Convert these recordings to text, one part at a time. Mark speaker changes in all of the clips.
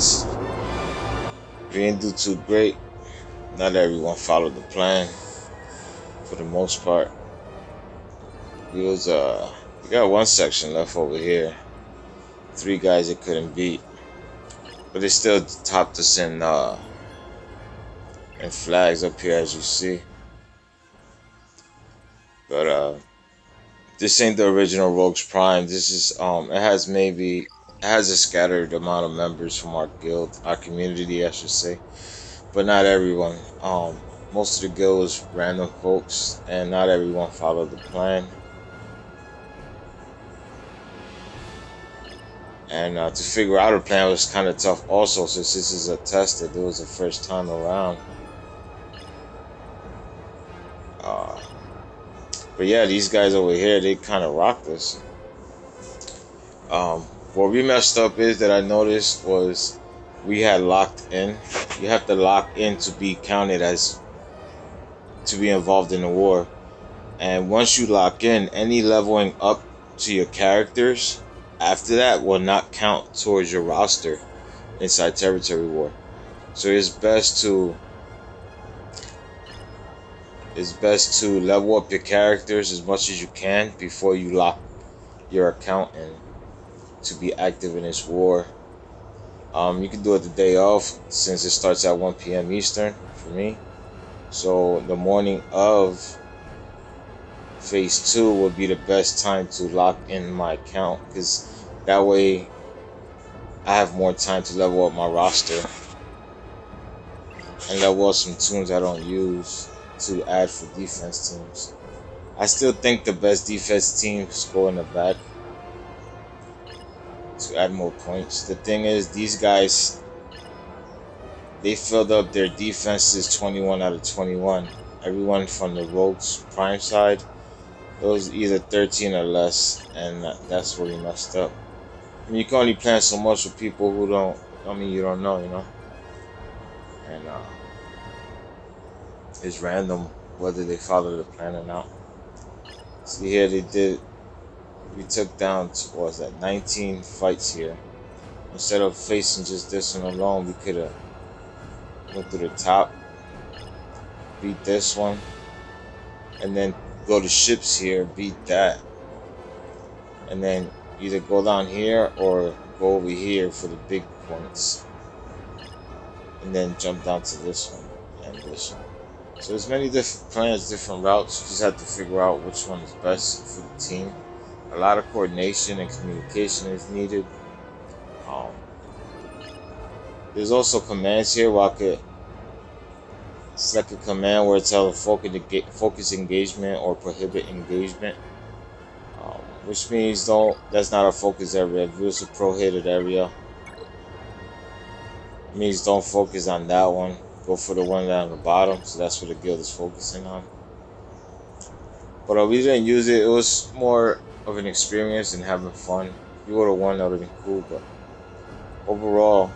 Speaker 1: guys. We didn't do too great. Not everyone followed the plan for the most part. We got one section left over here. 3 guys they couldn't beat. But they still topped us in flags up here, as you see. But this ain't the original Rogues Prime. This is it has a scattered amount of members from our guild, our community, I should say, but not everyone. Most of the guild was random folks, and not everyone followed the plan. And to figure out a plan was kind of tough also, since this is a test that it was the first time around. But yeah, these guys over here, they kind of rocked us. What we messed up is that I noticed was we had locked in. You have to lock in to be counted as to be involved in the war. And once you lock in, any leveling up to your characters after that will not count towards your roster inside Territory War. So it's best to level up your characters as much as you can before you lock your account in to be active in this war. You can do it the day of, since it starts at 1 p.m. Eastern for me. So the morning of phase 2 would be the best time to lock in my account, because that way I have more time to level up my roster and level up some tunes I don't use to add for defense teams. I still think the best defense teams go in the back to add more points. The thing is, these guys, they filled up their defenses 21 out of 21. Everyone from the Rogues Prime side, it was either 13 or less, and that's where we messed up. I mean, you can only plan so much with people who you don't know, you know? And it's random whether they follow the plan or not. See here, we took down, 19 fights here. Instead of facing just this one alone, we could have went through the top, beat this one, and then go to ships here, beat that, and then either go down here or go over here for the big points, and then jump down to this one and this one. So there's many different plans, different routes. You just have to figure out which one is best for the team. A lot of coordination and communication is needed. There's also commands here where I could select a command where it's either focus engagement or prohibit engagement, which means that's not a focus area. If it was a prohibited area, it means don't focus on that one. Go for the one down the bottom. So that's what the guild is focusing on. But we didn't use it. It was more of an experience and having fun. If you would have won, that would have been cool. But overall,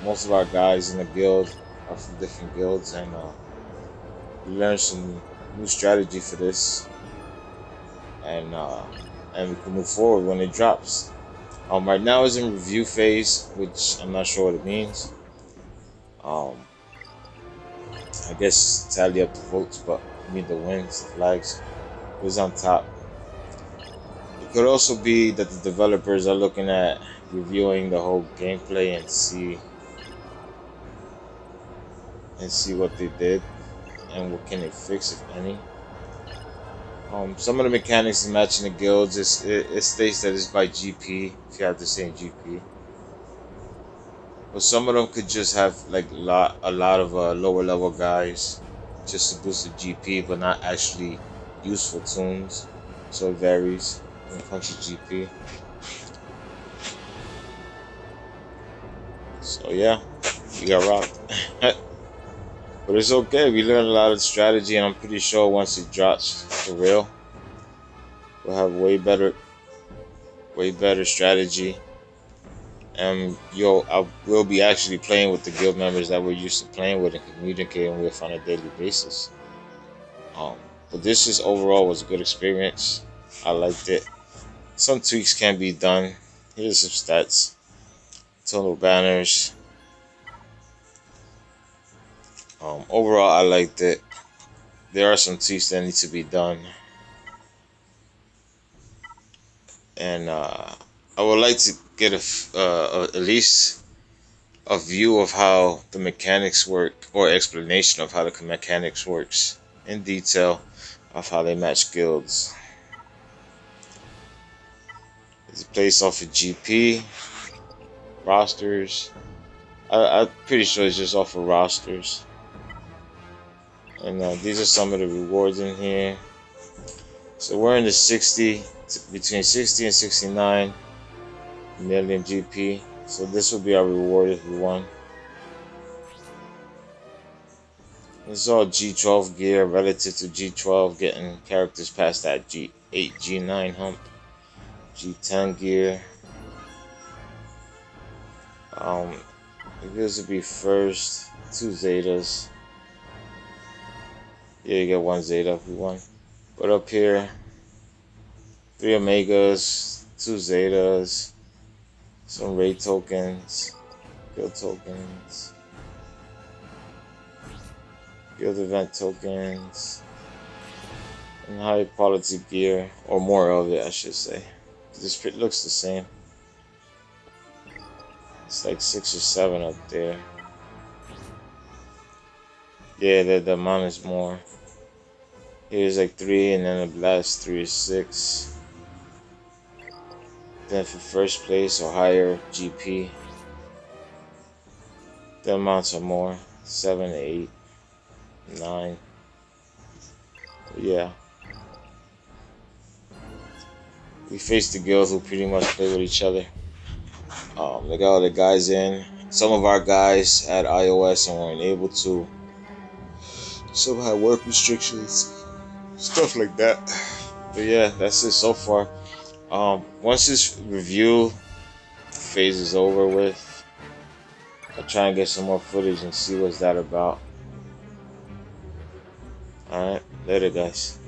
Speaker 1: most of our guys in the guild are from different guilds, and we learned some new strategy for this, and we can move forward when it drops. Right now it's in review phase, which I'm not sure what it means. I guess tally up the votes, but I mean the wins, the flags, who's on top. It could also be that the developers are looking at reviewing the whole gameplay and see what they did and what can they fix, if any. Some of the mechanics in matching the guilds, it states that it's by GP, if you have the same GP. But some of them could just have like a lot of lower level guys just to boost the GP, but not actually useful tunes. So it varies when it comes to GP. So yeah, we got rocked. But it's okay. We learned a lot of strategy, and I'm pretty sure once it drops for real, we'll have way better strategy. And I will be actually playing with the guild members that we're used to playing with and communicating with on a daily basis. But this just overall was a good experience. I liked it. Some tweaks can be done. Here's some stats. Total banners. Overall, I liked it. There are some tweaks that need to be done, and I would like to get at least a view of how the mechanics work, or explanation of how the mechanics works in detail, of how they match guilds. It's based off of GP rosters. I'm pretty sure it's just off of rosters. And these are some of the rewards in here. So we're in the between 60 and 69 million GP. So this will be our reward if we won. This is all G12 gear relative to G12, getting characters past that G8, G9 hump. G10 gear. This would be first, 2 Zetas. Yeah, you get 1 Zeta if we won. But up here, 3 Omegas, 2 Zetas, some raid tokens, guild tokens, guild event tokens, and high quality gear, or more of it, I should say. This looks the same. It's like 6 or 7 up there. Yeah, the amount is more. Here's like 3, and then the last 3 is 6. Then for first place or higher GP, the amounts are more. 7, 8, 9. Yeah. We faced the guilds who pretty much play with each other. They got all the guys in. Some of our guys had iOS and weren't able to. Some had work restrictions. Stuff like that. But yeah, that's it so far. Once this review phase is over with, I'll try and get some more footage and see what's that about. Alright, later guys.